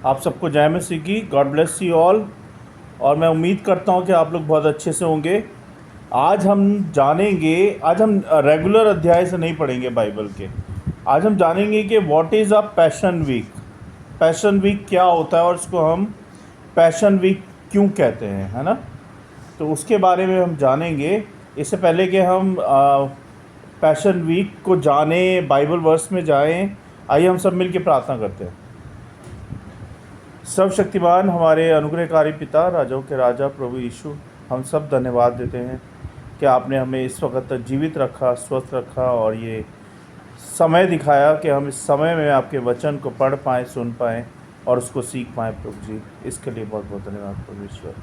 आप सबको जय मसीह की। God bless you all. और मैं उम्मीद करता हूँ कि आप लोग बहुत अच्छे से होंगे। आज हम रेगुलर अध्याय से नहीं पढ़ेंगे बाइबल के। आज हम जानेंगे कि what is a passion week. Passion week क्या होता है और इसको हम पैशन वीक क्यों कहते हैं, है ना। तो उसके बारे में हम जानेंगे। इससे पहले कि हम पैशन वीक को जाने, बाइबल वर्स में जाएं, आइए हम सब मिलकर प्रार्थना करते हैं। सर्वशक्तिमान हमारे अनुग्रहकारी पिता, राजाओं के राजा प्रभु यीशु, हम सब धन्यवाद देते हैं कि आपने हमें इस वक्त तक जीवित रखा, स्वस्थ रखा और ये समय दिखाया कि हम इस समय में आपके वचन को पढ़ पाएँ, सुन पाएँ और उसको सीख पाएँ। प्रभु जी, इसके लिए बहुत बहुत धन्यवाद प्रभु ईश्वर।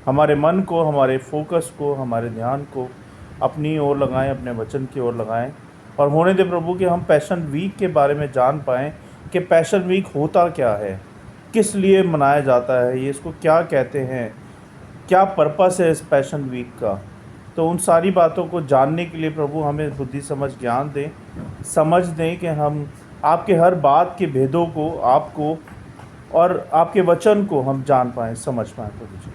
हमारे मन को, हमारे फोकस को, हमारे ध्यान को अपनी ओर लगाएं, अपने वचन की ओर लगाएं और होने दे प्रभु कि हम पैशन वीक के बारे में जान पाएँ कि पैशन वीक होता क्या है, किस लिए मनाया जाता है, ये इसको क्या कहते हैं, क्या पर्पस है इस पैशन वीक का। तो उन सारी बातों को जानने के लिए प्रभु हमें बुद्धि समझ ज्ञान दें, समझ दें कि हम आपके हर बात के भेदों को, आपको और आपके वचन को हम जान पाएँ, समझ पाएँ। प्रभु जी,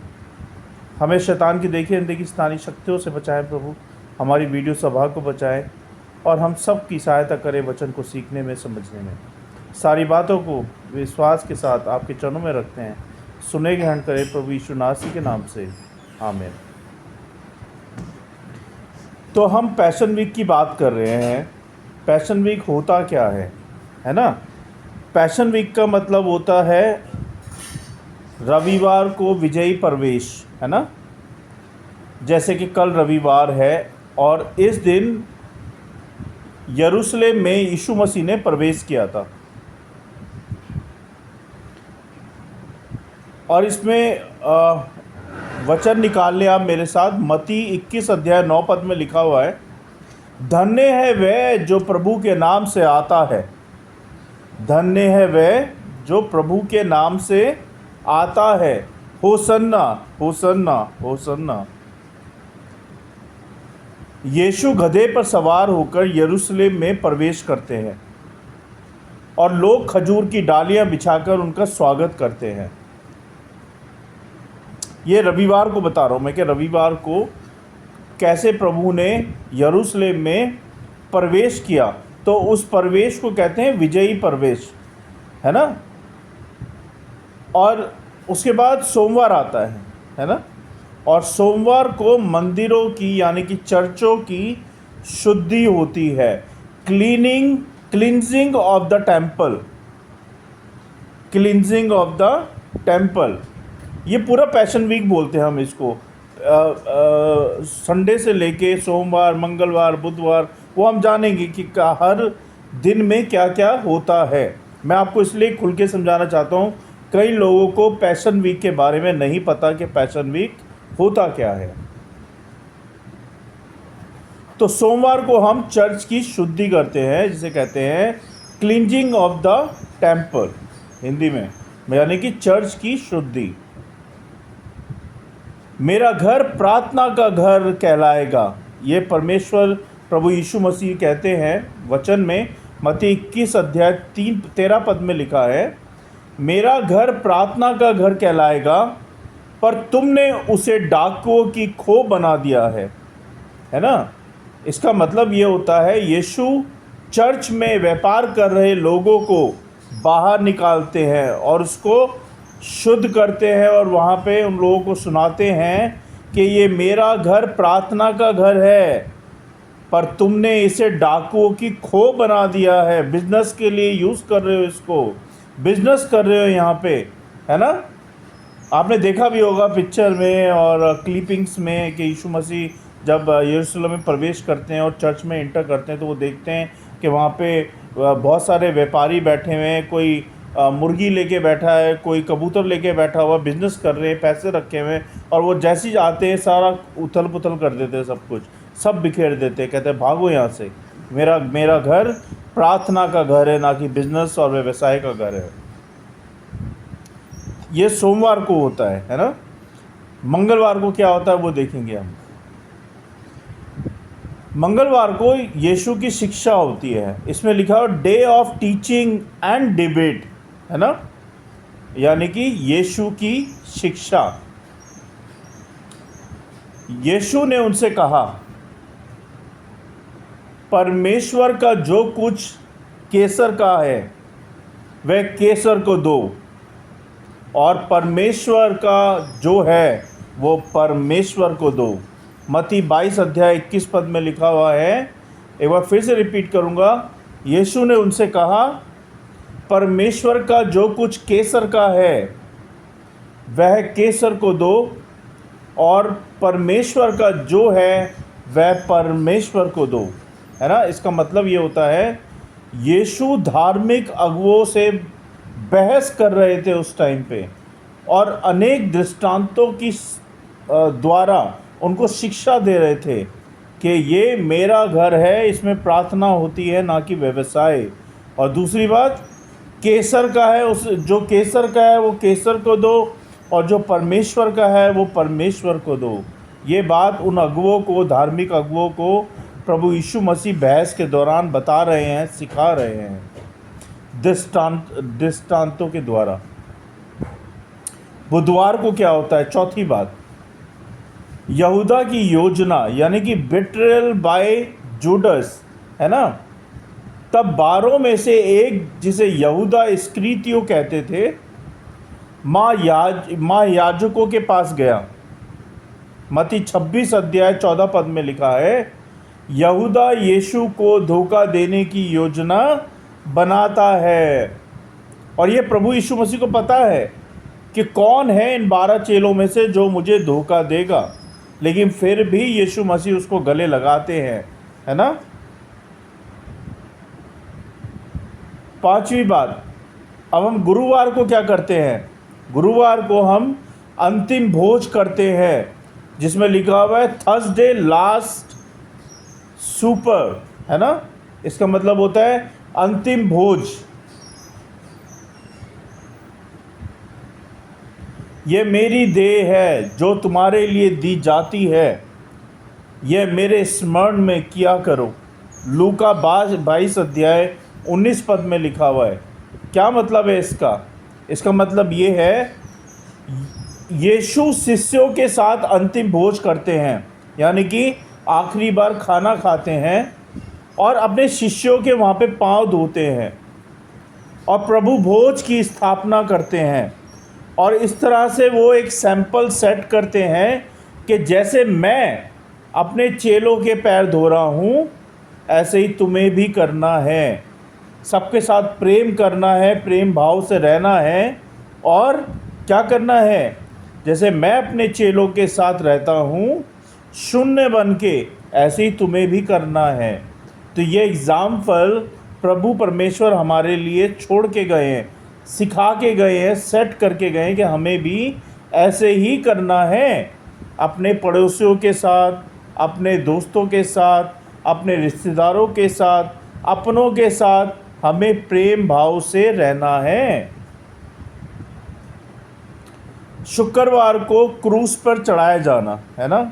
हमें शैतान की देखी अनदेखी स्थानीय शक्तियों से बचाएं प्रभु, हमारी वीडियो सभा को बचाएं और हम सब की सहायता करें वचन को सीखने में, समझने में। सारी बातों को विश्वास के साथ आपके चरणों में रखते हैं, सुने ग्रहण करें प्रभु यीशु नासी के नाम से, आमीन। तो हम पैशन वीक की बात कर रहे हैं। पैशन वीक होता क्या है ना। पैशन वीक का मतलब होता है रविवार को विजयी प्रवेश, है ना। जैसे कि कल रविवार है और इस दिन यरूशलेम में यीशु मसीह ने प्रवेश किया था। और इसमें वचन निकाल लें आप मेरे साथ। मत्ती 21 अध्याय 9 पद में लिखा हुआ है, धन्य है वह जो प्रभु के नाम से आता है। धन्य है वह जो प्रभु के नाम से आता है। Hosanna, Hosanna, Hosanna. यीशु गधे पर सवार होकर यरूशलेम में प्रवेश करते हैं और लोग खजूर की डालियां बिछाकर उनका स्वागत करते हैं। ये रविवार को बता रहा हूँ मैं कि रविवार को कैसे प्रभु ने यरूशलेम में प्रवेश किया। तो उस प्रवेश को कहते हैं विजयी प्रवेश, है ना। और उसके बाद सोमवार आता है ना। और सोमवार को मंदिरों की यानी कि चर्चों की शुद्धि होती है। Cleansing of the temple, cleansing of the temple. ये पूरा पैशन वीक बोलते हैं हम इसको। संडे से लेके सोमवार, मंगलवार, बुधवार, वो हम जानेंगे कि हर दिन में क्या क्या होता है। मैं आपको इसलिए खुल के समझाना चाहता हूँ, कई लोगों को पैशन वीक के बारे में नहीं पता कि पैशन वीक होता क्या है। तो सोमवार को हम चर्च की शुद्धि करते हैं, जिसे कहते हैं cleansing of the temple Hindi में, यानी कि चर्च की शुद्धि। मेरा घर प्रार्थना का घर कहलाएगा। ये परमेश्वर प्रभु यीशु मसीह कहते हैं वचन में। मत्ती 21 अध्याय 13 पद में लिखा है, मेरा घर प्रार्थना का घर कहलाएगा पर तुमने उसे डाकुओं की खो बना दिया है ना। इसका मतलब ये होता है यीशु चर्च में व्यापार कर रहे लोगों को बाहर निकालते हैं और उसको शुद्ध करते हैं और वहाँ पे उन लोगों को सुनाते हैं कि ये मेरा घर प्रार्थना का घर है पर तुमने इसे डाकुओं की खो बना दिया है। बिजनेस के लिए यूज़ कर रहे हो, इसको बिजनेस कर रहे हो यहाँ पे, है ना। आपने देखा भी होगा पिक्चर में और क्लिपिंग्स में कि यीशु मसीह जब यरूशलेम में प्रवेश करते हैं और चर्च में इंटर करते हैं तो वो देखते हैं कि वहाँ पे बहुत सारे व्यापारी बैठे हुए हैं। कोई मुर्गी लेके बैठा है, कोई कबूतर लेके बैठा हुआ, बिजनेस कर रहे हैं, पैसे रखे हुए हैं और वो जैसे ही आते हैं सारा उथल पुथल कर देते हैं, सब कुछ सब बिखेर देते हैं। कहते हैं भागो यहाँ से, मेरा घर प्रार्थना का घर है, ना कि बिजनेस और व्यवसाय का घर है। ये सोमवार को होता है ना। मंगलवार को क्या होता है वो देखेंगे हम। मंगलवार को यीशु की शिक्षा होती है। इसमें लिखा हो day of teaching and debate, है ना। यानी कि यीशु की शिक्षा। यीशु ने उनसे कहा, परमेश्वर का जो कुछ केसर का है वह केसर को दो, और परमेश्वर का जो है वो परमेश्वर को दो। मत्ती 22 अध्याय 21 पद में लिखा हुआ है। एक बार फिर से रिपीट करूँगा। यीशु ने उनसे कहा, परमेश्वर का जो कुछ केसर का है वह केसर को दो, और परमेश्वर का जो है वह परमेश्वर को दो। है ना। इसका मतलब ये होता है, यीशु धार्मिक अगुवों से बहस कर रहे थे उस टाइम पे, और अनेक दृष्टांतों की द्वारा उनको शिक्षा दे रहे थे कि ये मेरा घर है, इसमें प्रार्थना होती है, ना कि व्यवसाय। और दूसरी बात, केसर का है, उस जो केसर का है वो केसर को दो, और जो परमेश्वर का है वो परमेश्वर को दो। ये बात उन अगुवों को, धार्मिक अगुवों को प्रभु यीशु मसीह बहस के दौरान बता रहे हैं, सिखा रहे हैं दृष्टांतों के द्वारा। बुधवार को क्या होता है? चौथी बात, यहूदा की योजना, यानी कि बिट्रेयल बाय जूडस, है ना। तब 12 में से एक, जिसे यहूदा इस्करियोती कहते थे, माँ याजकों के पास गया। मत्ती 26 अध्याय 14 पद में लिखा है, यहूदा यीशु को धोखा देने की योजना बनाता है। और ये प्रभु यीशु मसीह को पता है कि कौन है इन 12 चेलों में से जो मुझे धोखा देगा, लेकिन फिर भी यीशु मसीह उसको गले लगाते हैं। है ना। पांचवी बात, अब हम गुरुवार को क्या करते हैं? गुरुवार को हम अंतिम भोज करते हैं, जिसमें लिखा हुआ है थर्सडे लास्ट सुपर। है ना। इसका मतलब होता है अंतिम भोज। ये मेरी देह है जो तुम्हारे लिए दी जाती है, यह मेरे स्मरण में किया करो। लूका 22 अध्याय 19 पद में लिखा हुआ है। क्या मतलब है इसका? इसका मतलब ये है, यीशु शिष्यों के साथ अंतिम भोज करते हैं, यानी कि आखिरी बार खाना खाते हैं और अपने शिष्यों के वहाँ पे पांव धोते हैं और प्रभु भोज की स्थापना करते हैं। और इस तरह से वो एक सैंपल सेट करते हैं कि जैसे मैं अपने चेलों के पैर धो रहा हूँ, ऐसे ही तुम्हें भी करना है। सबके साथ प्रेम करना है, प्रेम भाव से रहना है, और क्या करना है? जैसे मैं अपने चेलों के साथ रहता हूँ शून्य बन के, ऐसे ही तुम्हें भी करना है। तो ये एग्ज़ाम्पल प्रभु परमेश्वर हमारे लिए छोड़ के गए हैं, सिखा के गए हैं, सेट करके गए हैं कि हमें भी ऐसे ही करना है। अपने पड़ोसियों के साथ, अपने दोस्तों के साथ, अपने रिश्तेदारों के साथ, अपनों के साथ हमें प्रेम भाव से रहना है। शुक्रवार को क्रूस पर चढ़ाया जाना, है ना।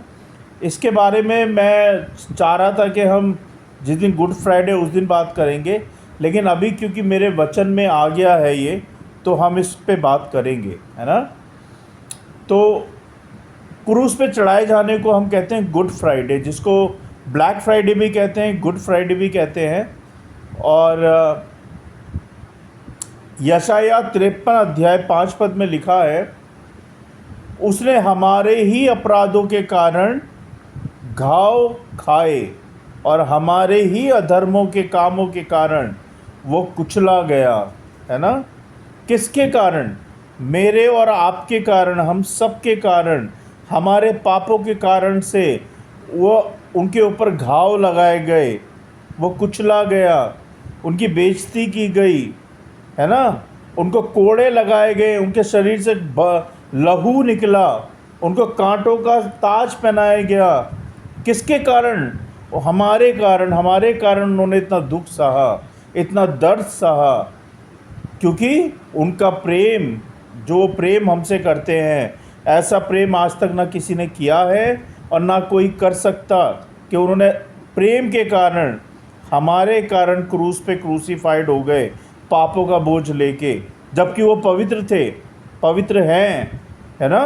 इसके बारे में मैं चाह रहा था कि हम जिस दिन गुड फ्राइडे उस दिन बात करेंगे, लेकिन अभी क्योंकि मेरे वचन में आ गया है ये, तो हम इस पे बात करेंगे, है ना। तो क्रूस पे चढ़ाए जाने को हम कहते हैं गुड फ्राइडे, जिसको ब्लैक फ्राइडे भी कहते हैं, गुड फ्राइडे भी कहते हैं। और यशाया 53 अध्याय 5 पद में लिखा है, उसने हमारे ही अपराधों के कारण घाव खाए और हमारे ही अधर्मों के कामों के कारण वो कुचला गया। है ना। किसके कारण? मेरे और आपके कारण, हम सब के कारण, हमारे पापों के कारण से वो उनके ऊपर घाव लगाए गए, वो कुचला गया, उनकी बेइज्जती की गई, है ना। उनको कोड़े लगाए गए, उनके शरीर से लहू निकला, उनको कांटों का ताज पहनाया गया। किसके कारण? हमारे कारण। हमारे कारण उन्होंने इतना दुख सहा, इतना दर्द सहा, क्योंकि उनका प्रेम, जो प्रेम हमसे करते हैं, ऐसा प्रेम आज तक ना किसी ने किया है और ना कोई कर सकता, कि उन्होंने प्रेम के कारण, हमारे कारण क्रूस पे क्रूसीफाइड हो गए, पापों का बोझ लेके, जबकि वो पवित्र थे, पवित्र हैं, है ना।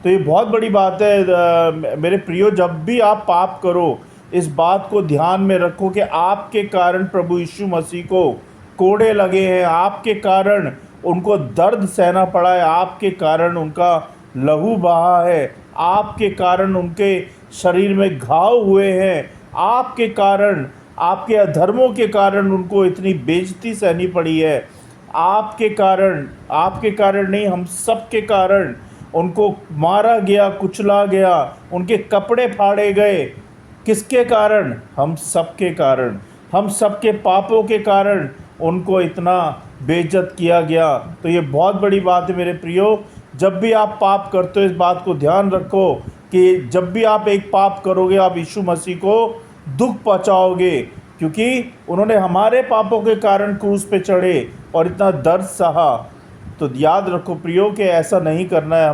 तो ये बहुत बड़ी बात है मेरे प्रियो। जब भी आप पाप करो, इस बात को ध्यान में रखो कि आपके कारण प्रभु यीशु मसीह को कोड़े लगे हैं, आपके कारण उनको दर्द सहना पड़ा है, आपके कारण उनका लहू बहा है, आपके कारण उनके शरीर में घाव हुए हैं, आपके कारण, आपके अधर्मों के कारण उनको इतनी बेइज्जती सहनी पड़ी है, आपके कारण नहीं, हम सब के कारण उनको मारा गया, कुचला गया, उनके कपड़े फाड़े गए। किसके कारण? हम सब के कारण, हम सब के पापों के कारण उनको इतना बेइज्जत किया गया। तो ये बहुत बड़ी बात है मेरे प्रियो। जब भी आप पाप करते हो, इस बात को ध्यान रखो कि जब भी आप एक पाप करोगे, आप यीशु मसीह को दुख पहुंचाओगे, क्योंकि उन्होंने हमारे पापों के कारण क्रूस पे चढ़े और इतना दर्द सहा। तो याद रखो प्रियो कि ऐसा नहीं करना है,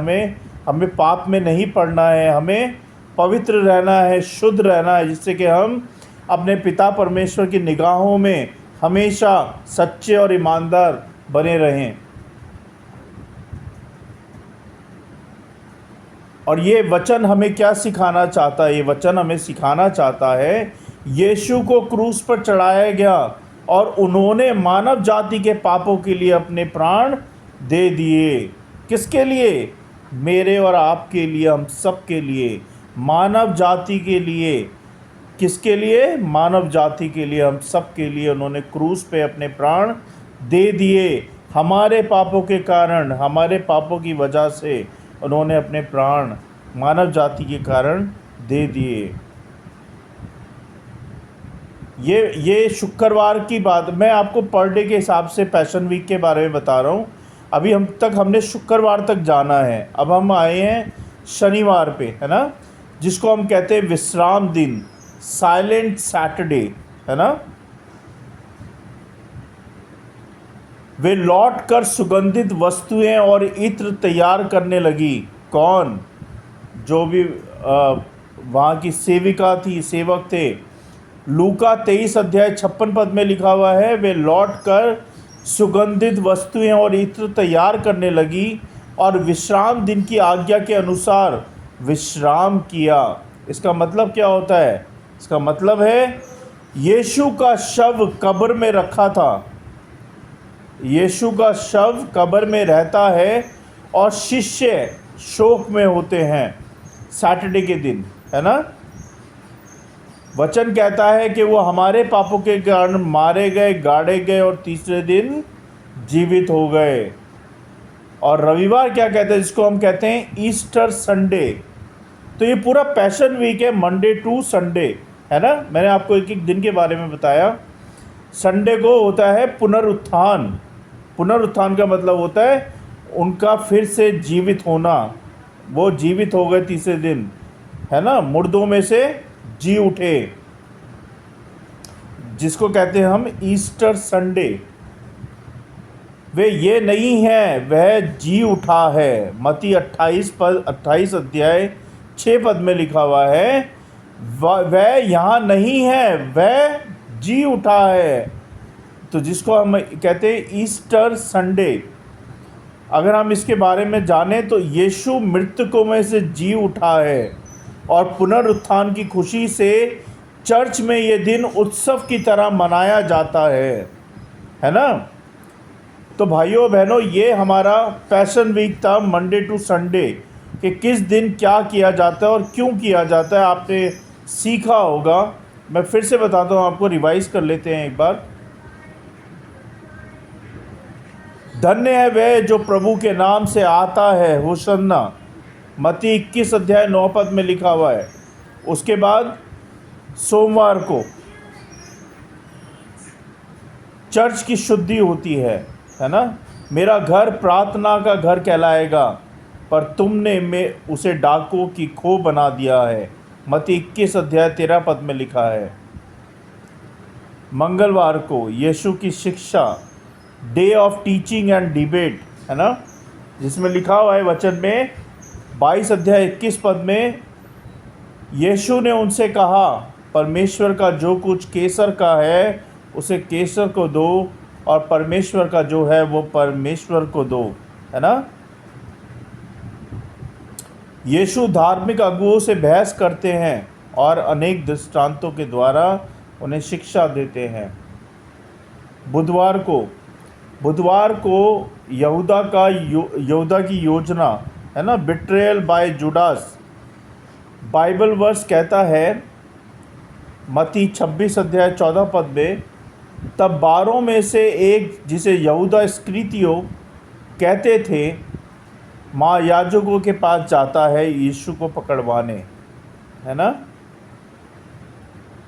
हमें पाप में नहीं पड़ना है, हमें पवित्र रहना है, शुद्ध रहना है, जिससे कि हम अपने पिता परमेश्वर की निगाहों में हमेशा सच्चे और ईमानदार बने रहें। और ये वचन हमें क्या सिखाना चाहता है? ये वचन हमें सिखाना चाहता है, यीशु को क्रूस पर चढ़ाया गया और उन्होंने मानव जाति के पापों के लिए अपने प्राण दे दिए। किसके लिए? मेरे और आपके लिए, हम सब के लिए, मानव जाति के लिए। किसके लिए? मानव जाति के लिए, हम सब के लिए उन्होंने क्रूस पे अपने प्राण दे दिए। हमारे पापों के कारण, हमारे पापों की वजह से उन्होंने अपने प्राण मानव जाति के कारण दे दिए। ये शुक्रवार की बात, मैं आपको पर डे के हिसाब से पैशन वीक के बारे में बता रहा हूँ। अभी हमने शुक्रवार तक जाना है। अब हम आए हैं शनिवार पे, है ना, जिसको हम कहते हैं विश्राम दिन, साइलेंट सैटरडे, है ना। वे लौट कर सुगंधित वस्तुएं और इत्र तैयार करने लगी। कौन? जो भी वहाँ की सेविका थी, सेवक थे। लूका 23 अध्याय 56 पद में लिखा हुआ है, वे लौट कर सुगंधित वस्तुएं और इत्र तैयार करने लगी और विश्राम दिन की आज्ञा के अनुसार विश्राम किया। इसका मतलब क्या होता है? इसका मतलब है यीशु का शव कब्र में रखा था, यीशु का शव कब्र में रहता है और शिष्य शोक में होते हैं सैटरडे के दिन, है ना। वचन कहता है कि वो हमारे पापों के कारण मारे गए, गाड़े गए और तीसरे दिन जीवित हो गए। और रविवार क्या कहते हैं? जिसको हम कहते हैं ईस्टर संडे। तो ये पूरा पैशन वीक है, मंडे टू संडे, है ना। मैंने आपको एक एक दिन के बारे में बताया। संडे को होता है पुनरुत्थान। पुनरुत्थान का मतलब होता है उनका फिर से जीवित होना। वो जीवित हो गए तीसरे दिन, है ना, मुर्दों में से जी उठे, जिसको कहते हैं हम ईस्टर संडे। वे ये नहीं है, वह जी उठा है। मत्ती 28 अध्याय 6 पद में लिखा हुआ है, वह यहाँ नहीं है, वह जी उठा है। तो जिसको हम कहते हैं ईस्टर संडे। अगर हम इसके बारे में जानें तो यीशु मृतकों में से जी उठा है और पुनरुत्थान की खुशी से चर्च में ये दिन उत्सव की तरह मनाया जाता है ना। तो भाइयों बहनों, ये हमारा पैशन वीक था, मंडे टू संडे, कि किस दिन क्या किया जाता है और क्यों किया जाता है। आपने सीखा होगा, मैं फिर से बताता हूँ आपको, रिवाइज कर लेते हैं एक बार। धन्य है वह जो प्रभु के नाम से आता है, होशन्ना, मत्ती 21 अध्याय 9 पद में लिखा हुआ है। उसके बाद सोमवार को चर्च की शुद्धि होती है ना। मेरा घर प्रार्थना का घर कहलाएगा, पर तुमने उसे डाकुओं की खो बना दिया है, मत्ती 21 अध्याय 13 पद में लिखा है। मंगलवार को यीशु की शिक्षा, day of teaching and debate, है ना, जिसमें लिखा हुआ है वचन में 22 अध्याय 21 पद में, यीशु ने उनसे कहा, परमेश्वर का जो कुछ केसर का है उसे केसर को दो और परमेश्वर का जो है वो परमेश्वर को दो, है ना। यीशु धार्मिक अगुओं से बहस करते हैं और अनेक दृष्टांतों के द्वारा उन्हें शिक्षा देते हैं। बुधवार को यहूदा की योजना है ना, betrayal by Judas. Bible verse कहता है मत्ती 26 अध्याय 14 पद में, तब 12 में से एक जिसे यहूदा इस्करियोती कहते थे महायाजकों के पास जाता है यीशु को पकड़वाने, है ना।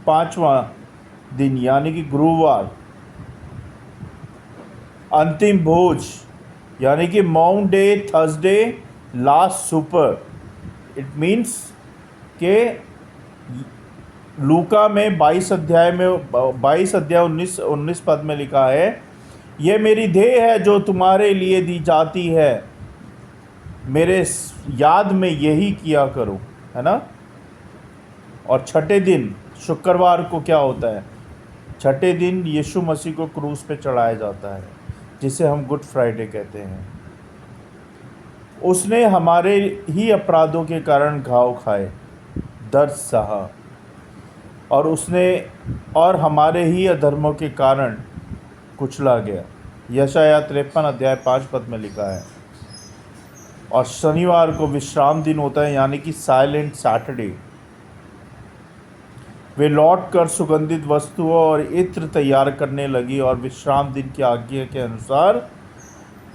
5वां दिन यानी कि गुरुवार, अंतिम भोज यानी कि mount day, Thursday, last super. It means के लूका में 22 अध्याय 19 पद में लिखा है, यह मेरी देह है जो तुम्हारे लिए दी जाती है, मेरे याद में यही किया करो, है ना। और छठे दिन शुक्रवार को क्या होता है? छठे दिन यीशु मसीह को क्रूस पे चढ़ाया जाता है, जिसे हम गुड फ्राइडे कहते हैं। उसने हमारे ही अपराधों के कारण घाव खाए, दर्द सहा, और हमारे ही अधर्मों के कारण कुचला गया। यशायाह 53 अध्याय 5 पद में लिखा है। और शनिवार को विश्राम दिन होता है, यानी कि साइलेंट सैटरडे। वे लौट कर सुगंधित वस्तुओं और इत्र तैयार करने लगी और विश्राम दिन की आज्ञा के अनुसार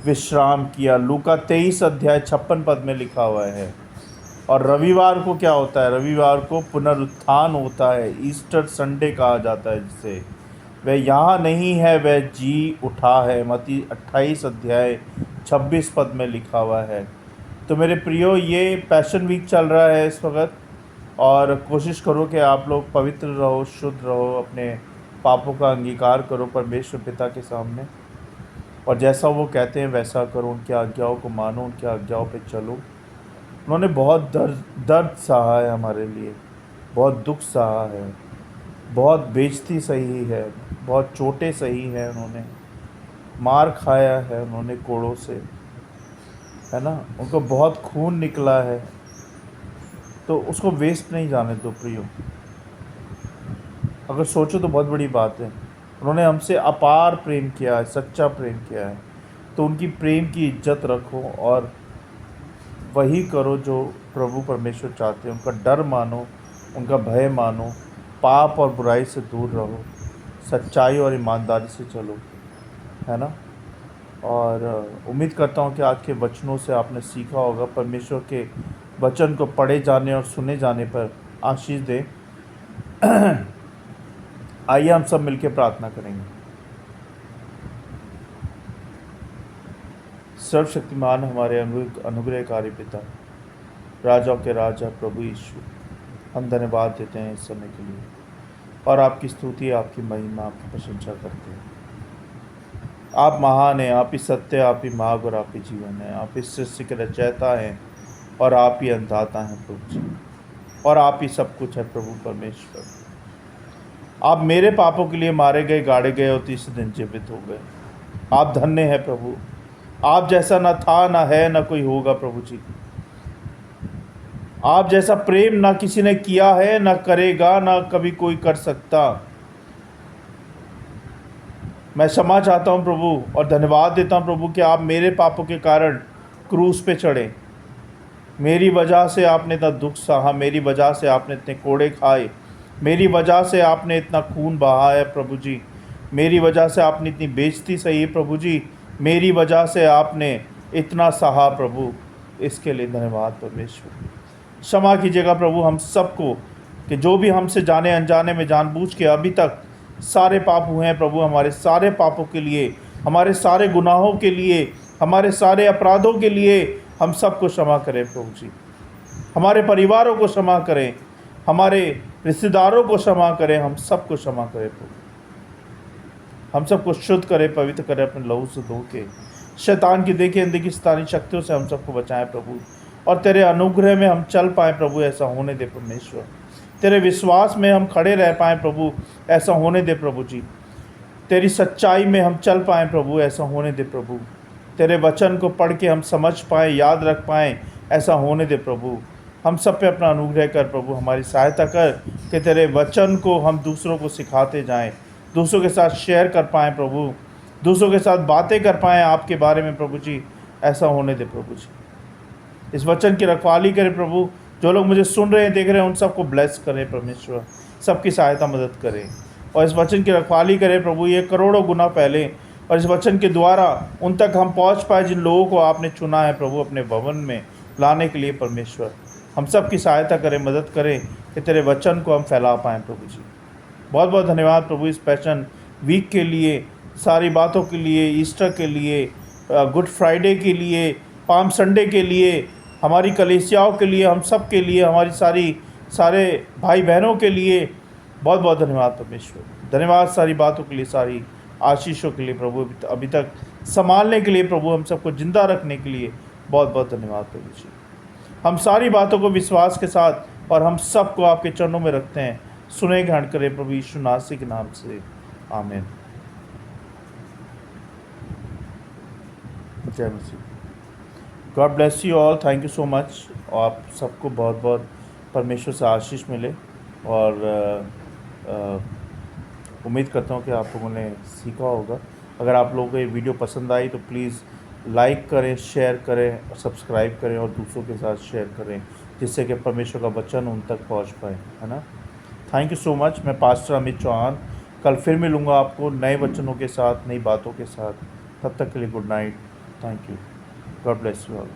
विश्राम किया। लूका 23 अध्याय 56 पद में लिखा हुआ है। और रविवार को क्या होता है? रविवार को पुनरुत्थान होता है, ईस्टर संडे कहा जाता है जिसे। वह यहाँ नहीं है, वह जी उठा है, मत्ती 28 अध्याय 26 पद में लिखा हुआ है। तो मेरे प्रियो, ये पैशन वीक चल रहा है इस वक्त, और कोशिश करो कि आप लोग पवित्र रहो, शुद्ध रहो, अपने पापों का अंगीकार करो परमेश्वर पिता के सामने, और जैसा वो कहते हैं वैसा करो, उनकी आज्ञाओं को मानो, उनकी आज्ञाओं पे चलो। उन्होंने बहुत दर्द सहा है हमारे लिए, बहुत दुख सहा है, बहुत बेइज्जती सही है, बहुत चोटें सही हैं, उन्होंने मार खाया है उन्होंने कोड़ों से, है ना। उनको बहुत खून निकला है, तो उसको वेस्ट नहीं जाने दो प्रियो। अगर सोचो तो बहुत बड़ी बात है। उन्होंने हमसे अपार प्रेम किया है, सच्चा प्रेम किया है, तो उनकी प्रेम की इज्जत रखो और वही करो जो प्रभु परमेश्वर चाहते हैं। उनका डर मानो, उनका भय मानो, पाप और बुराई से दूर रहो, सच्चाई और ईमानदारी से चलो, है ना। और उम्मीद करता हूँ कि आज के वचनों से आपने सीखा होगा। परमेश्वर के वचन को पढ़े जाने और सुने जाने पर आशीष दे। आइए हम सब मिलकर प्रार्थना करेंगे। सर्वशक्तिमान हमारे अनुग्रहकारी पिता, राजाओं के राजा प्रभु यीशु, हम धन्यवाद देते हैं इस समय के लिए, और आपकी स्तुति, आपकी महिमा, आपकी प्रशंसा करते हैं। आप महान हैं, आप ही सत्य, आप ही मार्ग और आप ही जीवन है। आप इस सृष्टि के रचयिता हैं और आप ही अंतदाता हैं प्रभु जी, और आप ही सब कुछ है प्रभु परमेश्वर। आप मेरे पापों के लिए मारे गए, गाड़े गए और तीसरे दिन जीवित हो गए। आप धन्य हैं प्रभु। आप जैसा ना था, ना है, ना कोई होगा प्रभु जी। आप जैसा प्रेम ना किसी ने किया है, ना करेगा, ना कभी कोई कर सकता। मैं क्षमा चाहता हूँ प्रभु, और धन्यवाद देता हूँ प्रभु कि आप मेरे पापों के कारण क्रूस पे चढ़े। मेरी वजह से आपने इतना दुख सहा, मेरी वजह से आपने इतने कोड़े खाए, मेरी वजह से आपने इतना खून बहाया प्रभु जी, मेरी वजह से आपने इतनी बेइज्जती सही प्रभु जी, मेरी वजह से आपने इतना सहा प्रभु। इसके लिए धन्यवाद परमेश्वर। क्षमा कीजिएगा प्रभु हम सबको, कि जो भी हमसे जाने अनजाने में जानबूझ के अभी तक सारे पाप हुए हैं प्रभु, हमारे सारे पापों के लिए, हमारे सारे गुनाहों के लिए, हमारे सारे अपराधों के लिए हम सबको क्षमा करें प्रभु जी। हमारे परिवारों को क्षमा करें, हमारे रिश्तेदारों को क्षमा करें, हम सबको क्षमा करें प्रभु। हम सबको शुद्ध करें, पवित्र करें अपने लहू से धो के। शैतान की देखी अनदेखी शैतानी शक्तियों से हम सबको बचाएं प्रभु, और तेरे अनुग्रह में हम चल पाएँ प्रभु, ऐसा होने दे परमेश्वर। तेरे विश्वास में हम खड़े रह पाएँ प्रभु, ऐसा होने दे प्रभु जी। तेरी सच्चाई में हम चल पाएँ प्रभु, ऐसा होने दे प्रभु। तेरे वचन को पढ़ के हम समझ पाएँ, याद रख पाएँ, ऐसा होने दे प्रभु। हम सब पे अपना अनुग्रह कर प्रभु, हमारी सहायता कर कि तेरे वचन को हम दूसरों को सिखाते जाएं, दूसरों के साथ शेयर कर पाएँ प्रभु, दूसरों के साथ बातें कर पाएँ आपके बारे में प्रभु जी। ऐसा होने दे प्रभु जी। इस वचन की रखवाली करें प्रभु। जो लोग मुझे सुन रहे हैं, देख रहे हैं, उन सबको ब्लेस करें परमेश्वर, सबकी सहायता मदद करें और इस वचन की रखवाली करें प्रभु। ये करोड़ों गुना फैले और इस वचन के द्वारा उन तक हम पहुंच पाए जिन लोगों को आपने चुना है प्रभु अपने भवन में लाने के लिए। परमेश्वर हम सब की सहायता करें, मदद करें कि तेरे वचन को हम फैला पाएँ प्रभु जी। बहुत बहुत धन्यवाद प्रभु इस पैशन वीक के लिए, सारी बातों के लिए, ईस्टर के लिए, गुड फ्राइडे के लिए, पाम संडे के लिए, हमारी कलीसियाओं के लिए, हम सब के लिए, हमारी सारे भाई बहनों के लिए बहुत बहुत धन्यवाद परमेश्वर। धन्यवाद सारी बातों के लिए, सारी आशीषों के लिए प्रभु, अभी तक संभालने के लिए प्रभु, हम सबको ज़िंदा रखने के लिए बहुत बहुत धन्यवाद प्रभु जी। हम सारी बातों को विश्वास के साथ और हम सबको आपके चरणों में रखते हैं। सुने ग्रहण करें प्रभु यीशु नासरी के नाम से, आमीन। जय मसीह। God bless you all, thank you so much. और आप सबको बहुत बहुत परमेश्वर से आशीष मिले और उम्मीद करता हूँ कि आप लोगों ने सीखा होगा। अगर आप लोगों को ये वीडियो पसंद आई तो प्लीज़ लाइक करें, शेयर करें और सब्सक्राइब करें और दूसरों के साथ शेयर करें, जिससे कि परमेश्वर का वचन उन तक पहुँच पाए, है ना। Thank you so much. मैं पास्टर अमित चौहान कल फिर मिलूँगा आपको नए वचनों के साथ, नई बातों के साथ। तब तक के लिए good night. Thank you. God bless you all.